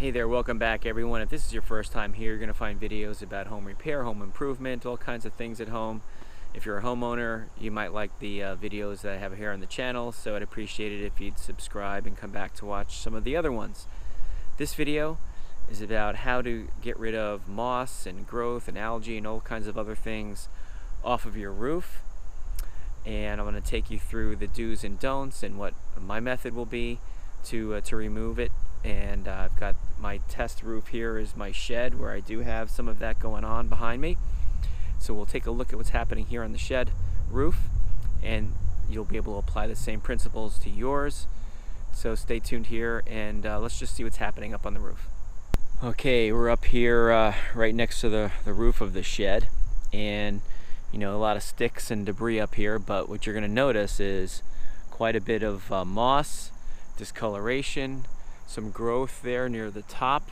Hey there, welcome back everyone. If this is your first time here, you're going to find videos about home repair, home improvement, all kinds of things at home. If you're a homeowner, you might like the videos that I have here on the channel, so I'd appreciate it if you'd subscribe and come back to watch some of the other ones. This video is about how to get rid of moss and growth and algae and all kinds of other things off of your roof. And I'm going to take you through the do's and don'ts and what my method will be to remove it. And I've got my test roof here is my shed where I do have some of that going on behind me. So we'll take a look at what's happening here on the shed roof, and you'll be able to apply the same principles to yours. So stay tuned here and let's just see what's happening up on the roof. Okay, we're up here right next to the roof of the shed, and you know, a lot of sticks and debris up here, but what you're going to notice is quite a bit of moss, discoloration, some growth there near the top.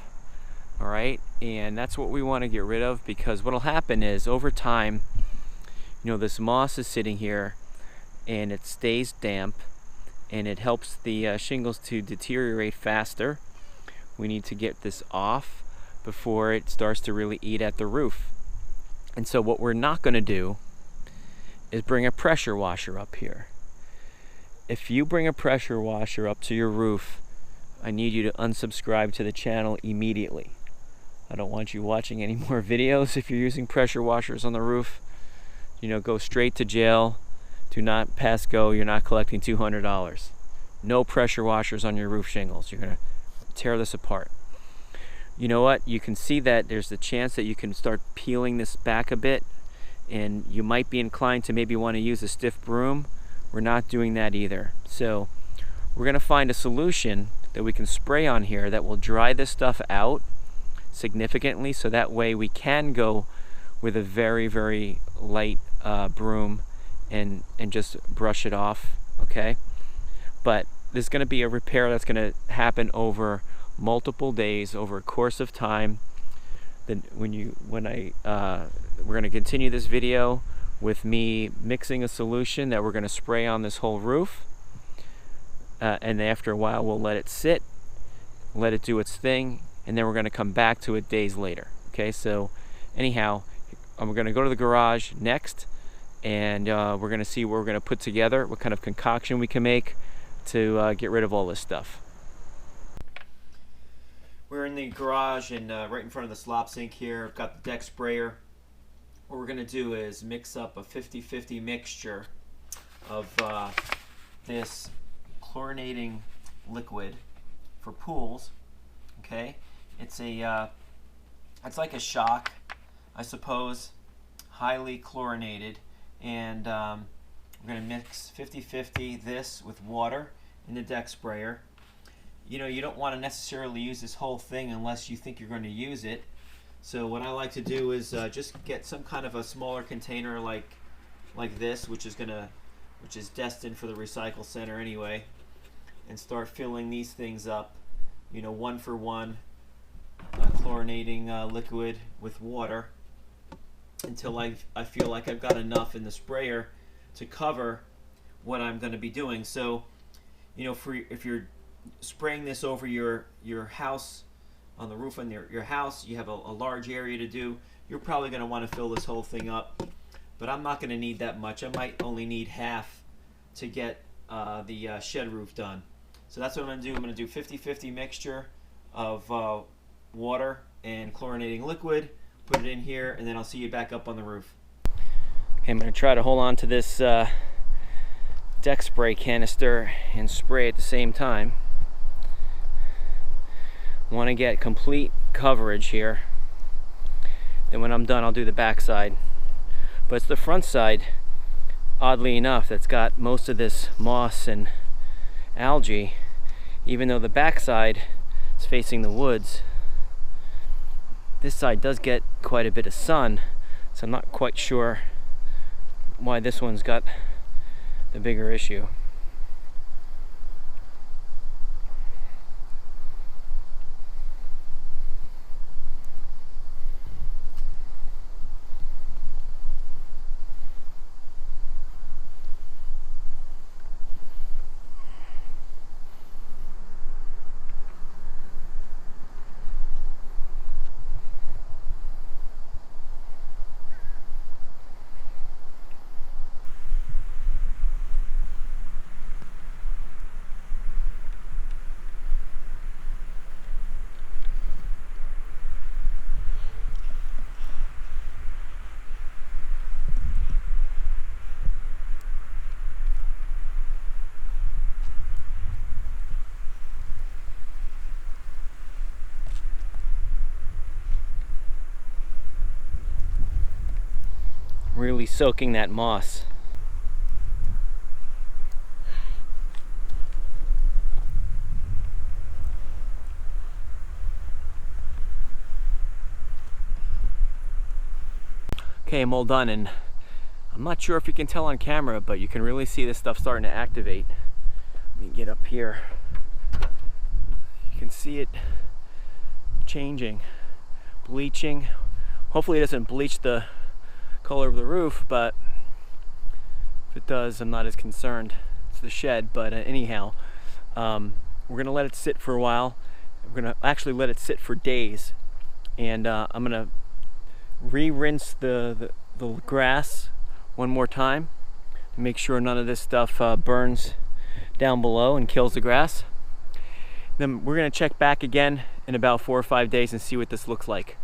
All right, and that's what we want to get rid of, because what'll happen is over time, you know, this moss is sitting here and it stays damp and it helps the shingles to deteriorate faster. We need to get this off before it starts to really eat at the roof. And so what we're not going to do is bring a pressure washer up here. If you bring a pressure washer up to your roof, I need you to unsubscribe to the channel immediately. I don't want you watching any more videos if you're using pressure washers on the roof. You know, go straight to jail. Do not pass go. You're not collecting $200. No pressure washers on your roof shingles. You're going to tear this apart. You know what? You can see that there's the chance that you can start peeling this back a bit, and you might be inclined to maybe want to use a stiff broom. We're not doing that either. So we're going to find a solution that we can spray on here that will dry this stuff out significantly, so that way we can go with a very, very light broom and just brush it off, okay? But there's going to be a repair that's going to happen over multiple days, over a course of time. Then we're going to continue this video with me mixing a solution that we're going to spray on this whole roof. And after a while we'll let it sit, let it do its thing, and then we're going to come back to it days later. Okay, so anyhow, we're going to go to the garage next, and we're going to see what we're going to put together, what kind of concoction we can make to get rid of all this stuff. We're in the garage and right in front of the slop sink here. I've got the deck sprayer. What we're going to do is mix up a 50-50 mixture of this chlorinating liquid for pools. Okay, it's like a shock, I suppose, highly chlorinated, and we're going to mix 50-50 this with water in the deck sprayer. You know, you don't want to necessarily use this whole thing unless you think you're going to use it. So what I like to do is just get some kind of a smaller container like this, which is destined for the recycle center anyway, and start filling these things up, you know, 1 for 1 chlorinating liquid with water until I feel like I've got enough in the sprayer to cover what I'm going to be doing. So, you know, if you're spraying this over your house, on the roof on your house, you have a large area to do, you're probably going to want to fill this whole thing up. But I'm not going to need that much. I might only need half to get the shed roof done. So that's what I'm going to do. I'm going to do 50-50 mixture of water and chlorinating liquid, put it in here, and then I'll see you back up on the roof. Okay, I'm going to try to hold on to this deck spray canister and spray at the same time. I want to get complete coverage here. Then when I'm done, I'll do the back side. But it's the front side, oddly enough, that's got most of this moss and algae, even though the back side is facing the woods. This side does get quite a bit of sun, so I'm not quite sure why this one's got the bigger issue. really soaking that moss. Okay, I'm all done, and I'm not sure if you can tell on camera, but you can really see this stuff starting to activate. Let me get up here. You can see it changing, bleaching. Hopefully it doesn't bleach the color of the roof, but if it does, I'm not as concerned. It's the shed, but anyhow, we're gonna let it sit for a while. We're gonna actually let it sit for days, and I'm gonna re-rinse the grass one more time to make sure none of this stuff burns down below and kills the grass. Then we're gonna check back again in about 4 or 5 days and see what this looks like.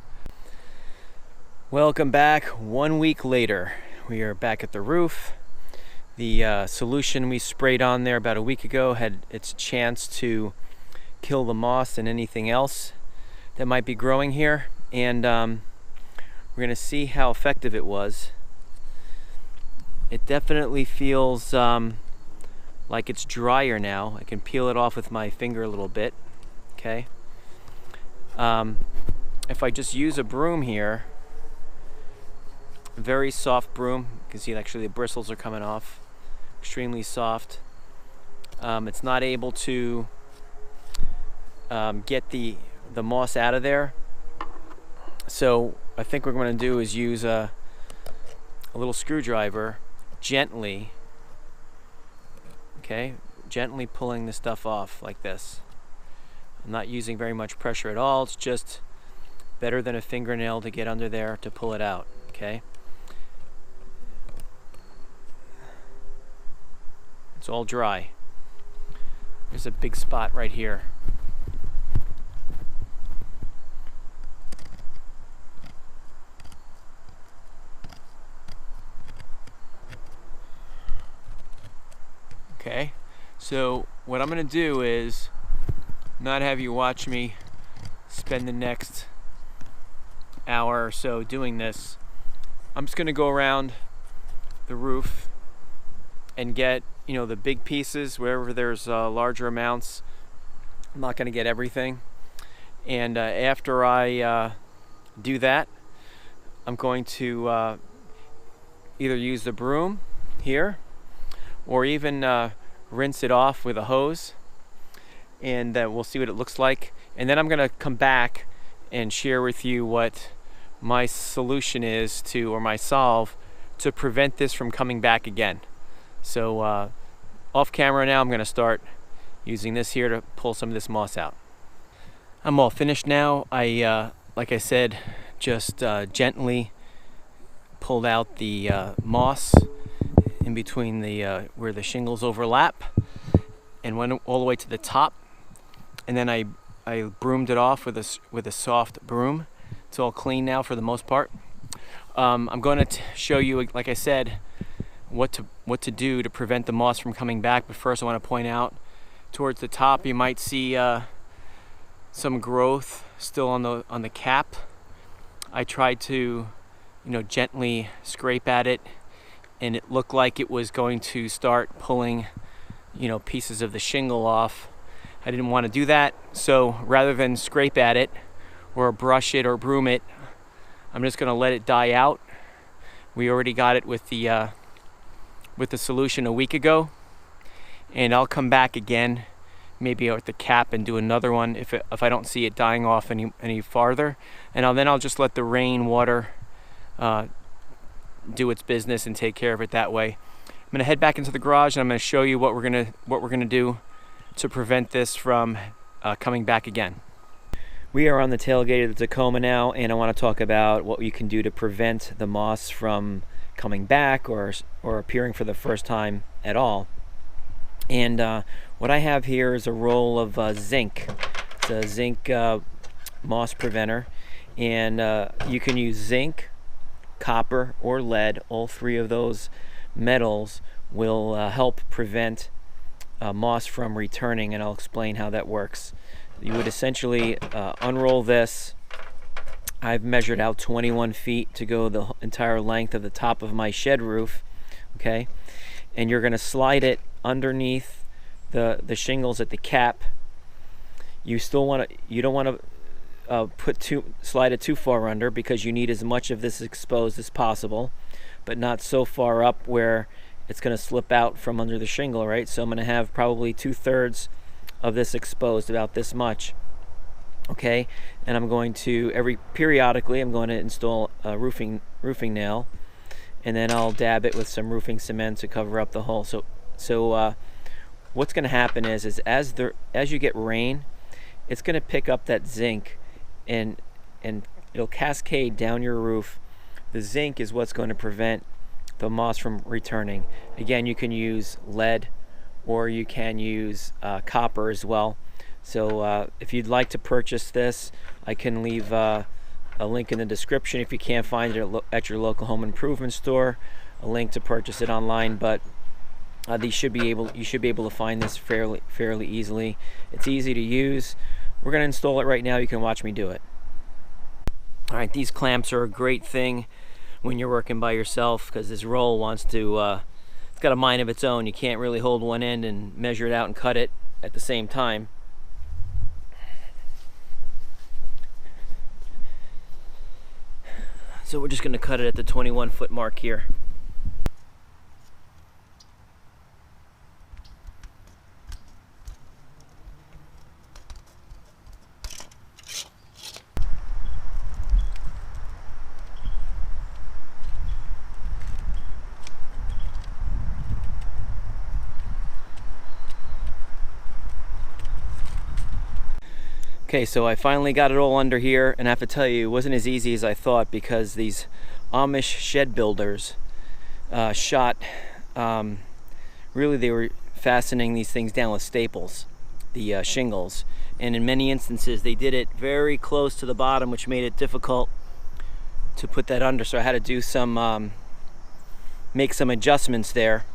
Welcome back. 1 week later, we are back at the roof. The solution we sprayed on there about a week ago had its chance to kill the moss and anything else that might be growing here, and we're gonna see how effective it was. It definitely feels like it's drier now. I can peel it off with my finger a little bit. Okay. If I just use a broom here, very soft broom, you can see actually the bristles are coming off, extremely soft. It's not able to get the moss out of there. So I think what we're going to do is use a little screwdriver, gently, okay, gently pulling the stuff off like this. I'm not using very much pressure at all. It's just better than a fingernail to get under there to pull it out, okay? It's all dry. There's a big spot right here. Okay, so what I'm gonna do is not have you watch me spend the next hour or so doing this. I'm just gonna go around the roof and get, you know, the big pieces wherever there's larger amounts. I'm not gonna get everything, and after I do that, I'm going to either use the broom here or even rinse it off with a hose, and we'll see what it looks like. And then I'm gonna come back and share with you what my solution is to, or my solve, to prevent this from coming back again. So off camera now, I'm gonna start using this here to pull some of this moss out. I'm all finished now. I, like I said, just gently pulled out the moss in between the where the shingles overlap, and went all the way to the top, and then I broomed it off with a soft broom. It's all clean now for the most part. I'm going to show you, like I said, what to do to prevent the moss from coming back. But first I want to point out towards the top you might see some growth still on the cap. I tried to, you know, gently scrape at it, and it looked like it was going to start pulling, you know, pieces of the shingle off. I didn't want to do that, so rather than scrape at it or brush it or broom it, I'm just going to let it die out. We already got it with the solution a week ago, and I'll come back again, maybe at the cap, and do another one if I don't see it dying off any farther, and then I'll just let the rain water do its business and take care of it that way. I'm gonna head back into the garage, and I'm gonna show you what we're gonna do to prevent this from coming back again. We are on the tailgate of the Tacoma now, and I want to talk about what you can do to prevent the moss from coming back or appearing for the first time at all. And what I have here is a roll of zinc. It's a zinc moss preventer, and you can use zinc, copper, or lead. All three of those metals will help prevent moss from returning, and I'll explain how that works. You would essentially unroll this I've measured out 21 feet to go the entire length of the top of my shed roof, okay? And you're gonna slide it underneath the shingles at the cap. You don't wanna slide it too far under, because you need as much of this exposed as possible, but not so far up where it's gonna slip out from under the shingle, right? So I'm gonna have probably 2/3 of this exposed, about this much. Okay, and I'm going to periodically I'm going to install a roofing nail, and then I'll dab it with some roofing cement to cover up the hole. So what's going to happen is as you get rain, it's going to pick up that zinc, and it'll cascade down your roof. The zinc is what's going to prevent the moss from returning. Again, you can use lead, or you can use copper as well. So if you'd like to purchase this, I can leave a link in the description if you can't find it at your local home improvement store, a link to purchase it online. But you should be able to find this fairly easily. It's easy to use. We're going to install it right now. You can watch me do it. All right, these clamps are a great thing when you're working by yourself, because this roll wants to it's got a mind of its own. You can't really hold one end and measure it out and cut it at the same time. So we're just going to cut it at the 21-foot mark here. Okay, so I finally got it all under here, and I have to tell you, it wasn't as easy as I thought, because these Amish shed builders really they were fastening these things down with staples, the shingles, and in many instances they did it very close to the bottom, which made it difficult to put that under. So I had to do some make some adjustments there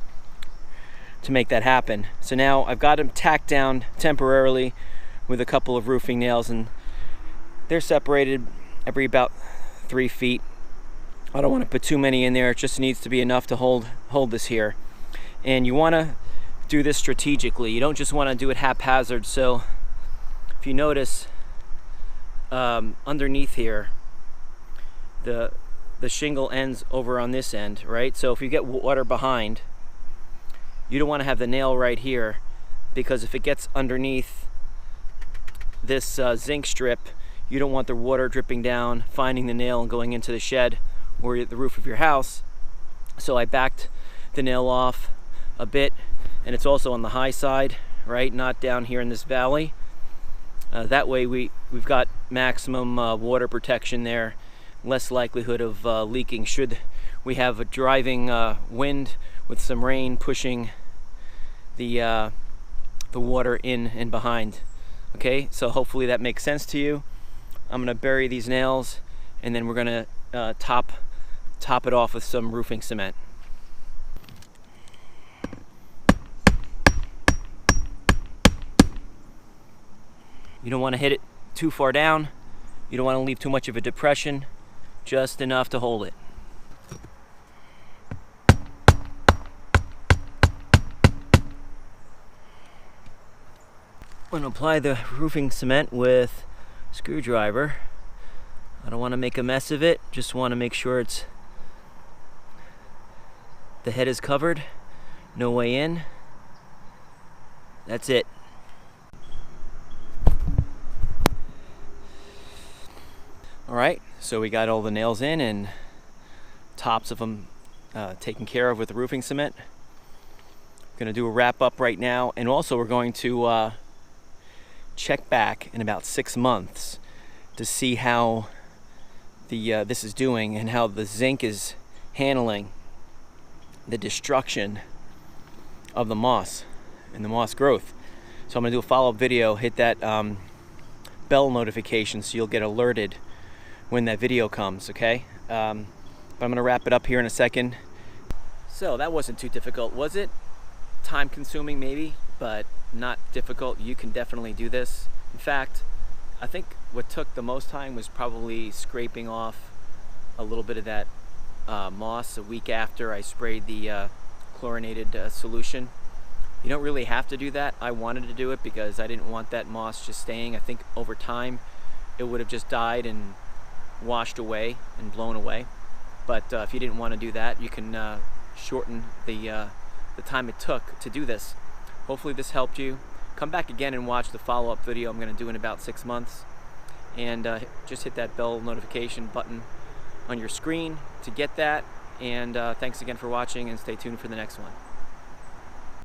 to make that happen. So now I've got them tacked down temporarily with a couple of roofing nails, and they're separated every about 3 feet. I don't want to put too many in there. It just needs to be enough to hold this here. And you want to do this strategically. You don't just want to do it haphazard. So if you notice underneath here, the shingle ends over on this end, right? So if you get water behind, you don't want to have the nail right here, because if it gets underneath this zinc strip, you don't want the water dripping down, finding the nail and going into the shed or the roof of your house. So I backed the nail off a bit, and it's also on the high side, right? Not down here in this valley. That way we've got maximum water protection there, less likelihood of leaking should we have a driving wind with some rain pushing the water in and behind. Okay, so hopefully that makes sense to you. I'm gonna bury these nails, and then we're gonna top it off with some roofing cement. You don't want to hit it too far down. You don't want to leave too much of a depression, just enough to hold it. I'm going to apply the roofing cement with a screwdriver. I don't want to make a mess of it, just want to make sure the head is covered, no way in. That's it. Alright, so we got all the nails in and tops of them taken care of with the roofing cement. I'm going to do a wrap up right now, and also we're going to check back in about 6 months to see how this is doing and how the zinc is handling the destruction of the moss and the moss growth. So I'm going to do a follow-up video, hit that bell notification so you'll get alerted when that video comes, okay? But I'm going to wrap it up here in a second. So that wasn't too difficult, was it? Time consuming maybe, but not difficult. You can definitely do this. In fact, I think what took the most time was probably scraping off a little bit of that moss a week after I sprayed the chlorinated solution. You don't really have to do that. I wanted to do it because I didn't want that moss just staying. I think over time it would have just died and washed away and blown away. But if you didn't want to do that, you can shorten the time it took to do this. Hopefully this helped you. Come back again and watch the follow-up video I'm going to do in about 6 months. And just hit that bell notification button on your screen to get that. And thanks again for watching, and stay tuned for the next one.